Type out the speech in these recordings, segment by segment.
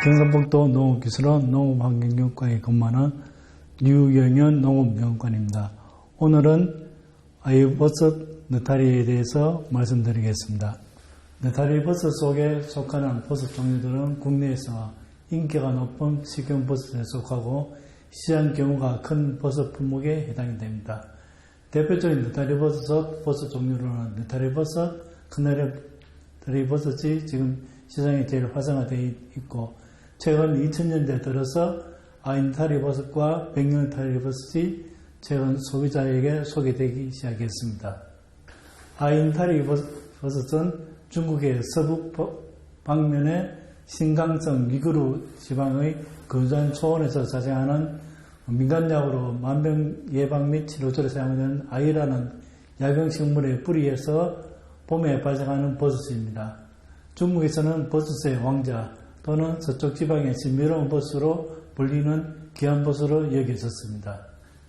경상북도 농업기술원 농업환경교육과에 근무하는 류영현 농업연구관입니다. 오늘은 아이버섯 느타리에 대해서 말씀드리겠습니다. 느타리 버섯 속에 속하는 버섯 종류들은 국내에서 인기가 높은 식용버섯에 속하고 시장 규모가 큰 버섯 품목에 해당이 됩니다. 대표적인 느타리 버섯 종류로는 느타리 버섯, 큰느타리 버섯이 지금 시장에 제일 활성화되어 있고, 최근 2000년대 들어서 아이느타리 버섯과 백년느타리 버섯이 최근 소비자에게 소개되기 시작했습니다. 아이느타리 버섯은 중국의 서북 방면의 신강성 위구르 지방의 근조한 초원에서 자생하는 민간약으로 만병 예방 및 치료제로 사용하는 아이라는 약용식물의 뿌리에서 봄에 발생하는 버섯입니다. 중국에서는 버섯의 왕자 또는 서쪽 지방의 신비로운 버섯으로 불리는 귀한 버섯으로 여겨졌습니다.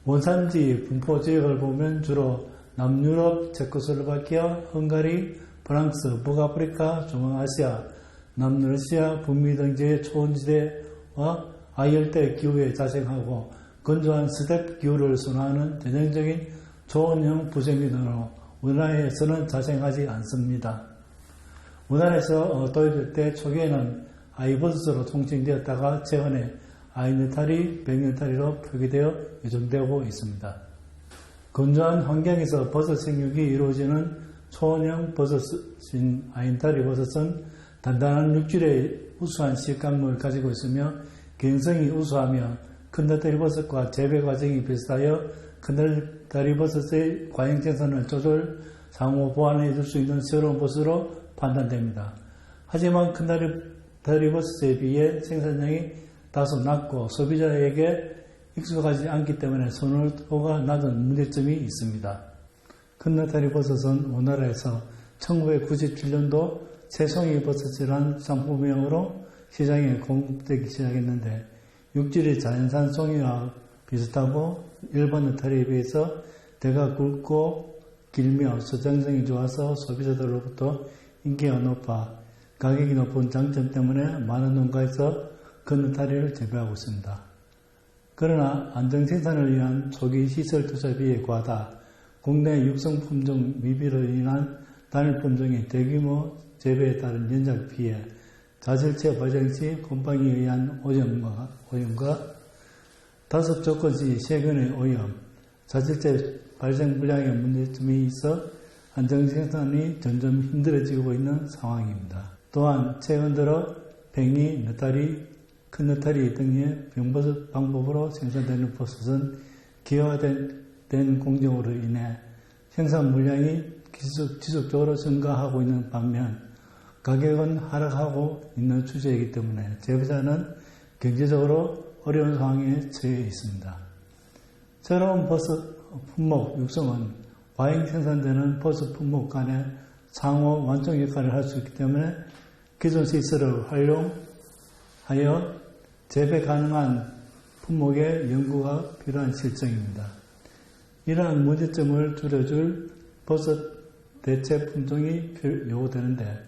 원산지 분포 지역을 보면 주로 남유럽, 체코슬로바키아, 헝가리, 프랑스, 북아프리카, 중앙아시아, 남러시아, 북미 등지의 초원지대와 아열대 기후에 자생하고 건조한 스텝 기후를 선호하는 전형적인 초원형 부생민으로 우리나라에서는 자생하지 않습니다. 우리나라에서 도입될 때 초기에는 아이버섯으로 통칭되었다가 최근에 아이느타리, 백년느타리로 표기되어 유통되고 있습니다. 건조한 환경에서 버섯 생육이 이루어지는 초원형 버섯인 아이느타리 버섯은 단단한 육질의 우수한 식감을 가지고 있으며 개인성이 우수하며 큰느타리 버섯과 재배 과정이 비슷하여 큰느타리 버섯의 과잉 생산을 상호 보완해 줄 수 있는 새로운 버섯으로 판단됩니다. 하지만 큰느타리 버섯에 비해 생산량이 다소 낮고 소비자에게 익숙하지 않기 때문에 선호도가 낮은 문제점이 있습니다. 큰느타리 버섯은 우리나라에서 1997년도 새송이 버섯이라는 상품명으로 시장에 공급되기 시작했는데, 육질이 자연산 송이와 비슷하고 일반 느타리에 비해서 대가 굵고 길며 저장성이 좋아서 소비자들로부터 인기가 높아 가격이 높은 장점 때문에 많은 농가에서 그 느타리를 재배하고 있습니다. 그러나 안정생산을 위한 초기 시설 투자비에 과다, 국내 육성 품종 미비로 인한 단일 품종의 대규모 재배에 따른 연작 피해, 자질체 발생 시 곰팡이에 의한 오염과 다섯 조건시 세균의 오염, 자질체 발생 불량의 문제점이 있어 안정생산이 점점 힘들어지고 있는 상황입니다. 또한 최근 들어 팽이, 느타리, 큰 느타리 등의 병버섯 방법으로 생산되는 버섯은 기화된 공정으로 인해 생산 물량이 지속적으로 증가하고 있는 반면 가격은 하락하고 있는 추세이기 때문에 재배자는 경제적으로 어려운 상황에 처해 있습니다. 새로운 버섯 품목 육성은 과잉 생산되는 버섯 품목 간의 상호 완충 역할을 할 수 있기 때문에 기존 시설을 활용하여 재배 가능한 품목의 연구가 필요한 실정입니다. 이러한 문제점을 줄여줄 버섯 대체 품종이 요구되는데,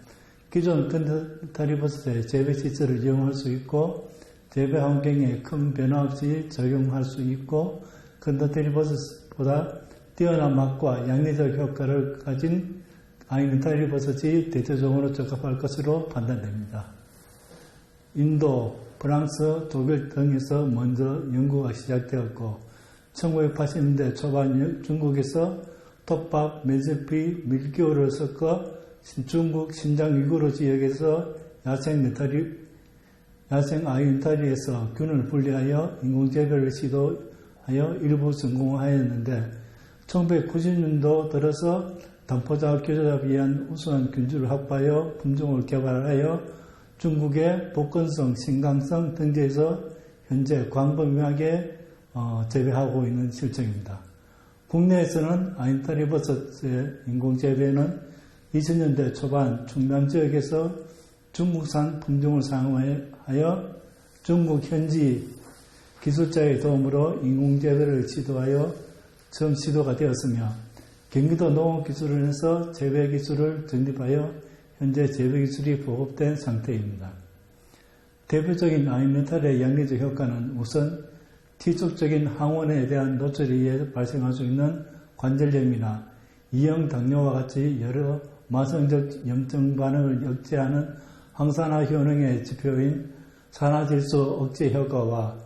기존 큰느타리 버섯의 재배 시설을 이용할 수 있고 재배 환경에 큰 변화 없이 적용할 수 있고 큰느타리 버섯보다 뛰어난 맛과 양리적 효과를 가진 아이느타리 버섯이 대체적으로 적합할 것으로 판단됩니다. 인도, 프랑스, 독일 등에서 먼저 연구가 시작되었고 1980년대 초반 중국에서 톱밥, 메스피, 밀기호를 섞어 중국 신장 위구르 지역에서 야생 아이느타리에서 균을 분리하여 인공재배를 시도하여 일부 성공하였는데, 1990년도 들어서 단포자 교조잡에 의한 우수한 균주를 확보하여 품종을 개발하여 중국의 복근성, 신강성 등지에서 현재 광범위하게 재배하고 있는 실정입니다. 국내에서는 아이느타리 버섯의 인공재배는 2000년대 초반 충남 지역에서 중국산 품종을 사용하여 중국 현지 기술자의 도움으로 인공재배를 시도하여 처음 시도가 되었으며, 경기도 농업기술원에서 재배기술을 정립하여 현재 재배기술이 보급된 상태입니다. 대표적인 아인메탈의 양리적 효과는 우선 뒤쪽적인 항원에 대한 노출에 의해 발생할 수 있는 관절염이나 이형 당뇨와 같이 여러 만성적 염증 반응을 억제하는 항산화 효능의 지표인 산화질소 억제 효과와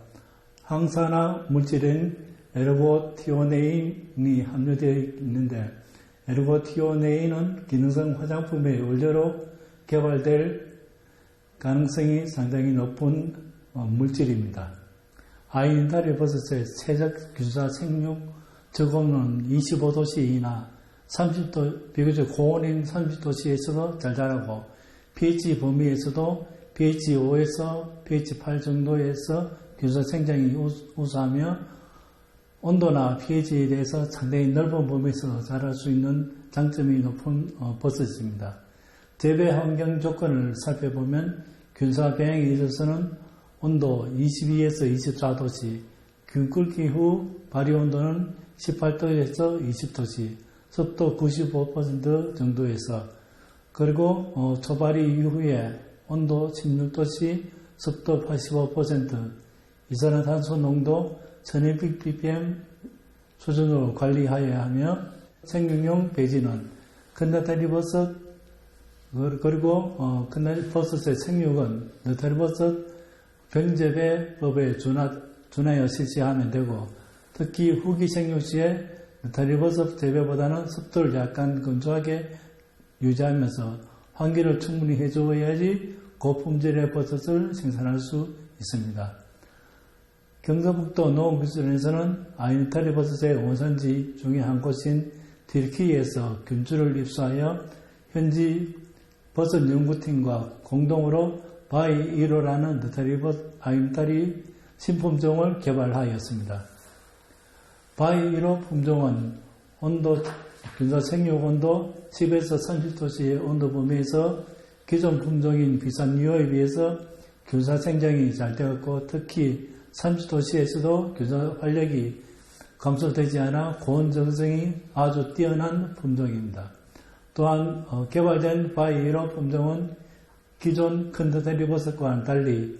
항산화 물질인 에르고티오네인이 함유되어 있는데, 에르고티오네인은 기능성 화장품의 원료로 개발될 가능성이 상당히 높은 물질입니다. 아인타리 버섯의 세적 균사 생육 저온은 25도씨이나 30도, 비교적 고온인 30도씨에서도 잘 자라고, pH 범위에서도 pH 5에서 pH 8 정도에서 균사 생장이 우수하며 온도나 pH에 대해서 상당히 넓은 범위에서 자랄 수 있는 장점이 높은 버섯입니다. 재배 환경 조건을 살펴보면 균사 배양에 있어서는 온도 22에서 24도씨, 균 끓기 후 발효 온도는 18도에서 20도씨, 습도 95% 정도에서, 그리고 초발이 이후에 온도 16도씨, 습도 85%, 이산화탄소 농도 1200ppm 수준으로 관리하여야 하며, 생육용 배지는 큰나타리버섯, 그리고 큰나타리버섯의 생육은 느타리버섯 병재배법에 준하여 실시하면 되고, 특히 후기 생육 시에 느타리버섯 재배보다는 습도를 약간 건조하게 유지하면서 환기를 충분히 해주어야지 고품질의 버섯을 생산할 수 있습니다. 경상북도 농업기술원에서는 아인타리 버섯의 원산지 중에 한 곳인 튀르키예에서 균주를 입수하여 현지 버섯 연구팀과 공동으로 바이 1호라는 아인타리 신품종을 개발하였습니다. 바이 1호 품종은 균사 생육 온도 10에서 30도씨의 온도 범위에서 기존 품종인 비산유호에 비해서 균사 생장이 잘 되었고, 특히 30도씨에서도 균사 활력이 감소되지 않아 고온 정성이 아주 뛰어난 품종입니다. 또한 개발된 바이 1호 품종은 기존 큰 느타리버섯과는 달리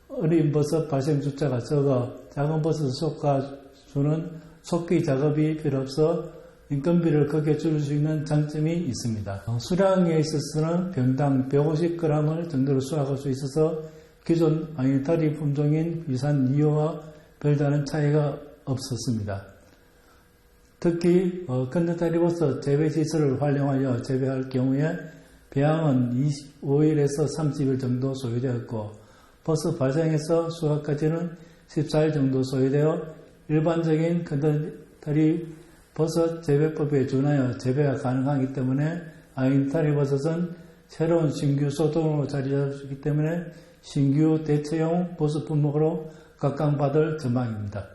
어린 버섯 발생 숫자가 적어 작은 버섯을 솎아주는 솎기 작업이 필요 없어 인건비를 크게 줄일 수 있는 장점이 있습니다. 수량에 있어서는 병당 150g 정도로 수확할 수 있어서 기존 아인타리 품종인 비산 2호와 별다른 차이가 없었습니다. 특히 큰 느타리버섯 재배 시설을 활용하여 재배할 경우에 배양은 25일에서 30일 정도 소요되었고, 버섯 발생에서 수확까지는 14일 정도 소요되어 일반적인 큰 느타리 버섯 재배법에 준하여 재배가 가능하기 때문에 아인타리 버섯은 새로운 신규 소동으로 자리 잡기 때문에 신규 대체용 버섯 품목으로 각광받을 전망입니다.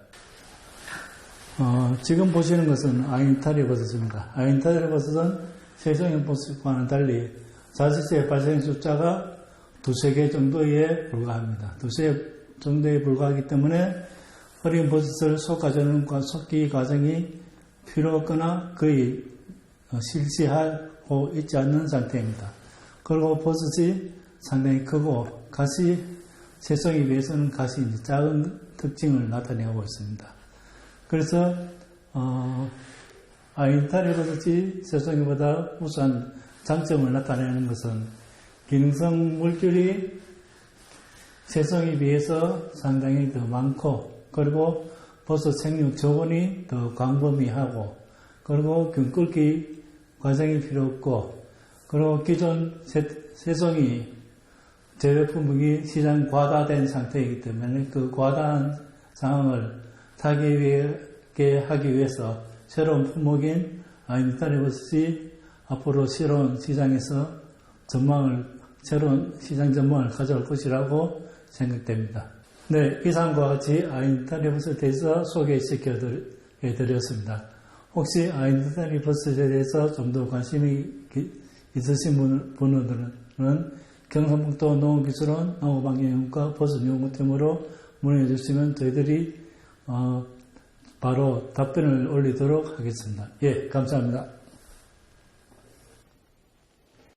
지금 보시는 것은 아인타리 버섯입니다. 아인타리 버섯은 세종형 버섯과는 달리 자체의 발생 숫자가 두세 개 정도에 불과합니다. 두세 정도에 불과하기 때문에 어린 버섯을 솎아주는 솎기 과정이 필요 없거나 거의 실시하고 있지 않는 상태입니다. 그리고 버섯이 상당히 크고 가시 세성에 비해서는 가시 작은 특징을 나타내고 있습니다. 그래서 아인타리 버섯이 세성이보다 우수한 장점을 나타내는 것은 기능성 물질이 세성에 비해서 상당히 더 많고, 그리고 버섯 생육 저온이 더 광범위하고, 그리고 균 끓기 과정이 필요 없고, 그리고 기존 세성이 재배품목이 시장 과다된 상태이기 때문에 그 과다한 상황을 타개하게 하기 위해서 새로운 품목인 아인타리 버섯이 앞으로 새로운 시장에서 새로운 시장 전망을 가져올 것이라고 생각됩니다. 네, 이상과 같이 아인타리 버섯에 대해서 소개시켜 드렸습니다. 혹시 아인타리 버섯에 대해서 좀 더 관심이 있으신 분들은 경상북도 농업기술원 농업환경연구과 버섯연구팀으로 문의해 주시면 저희들이 바로 답변을 올리도록 하겠습니다. 예, 감사합니다.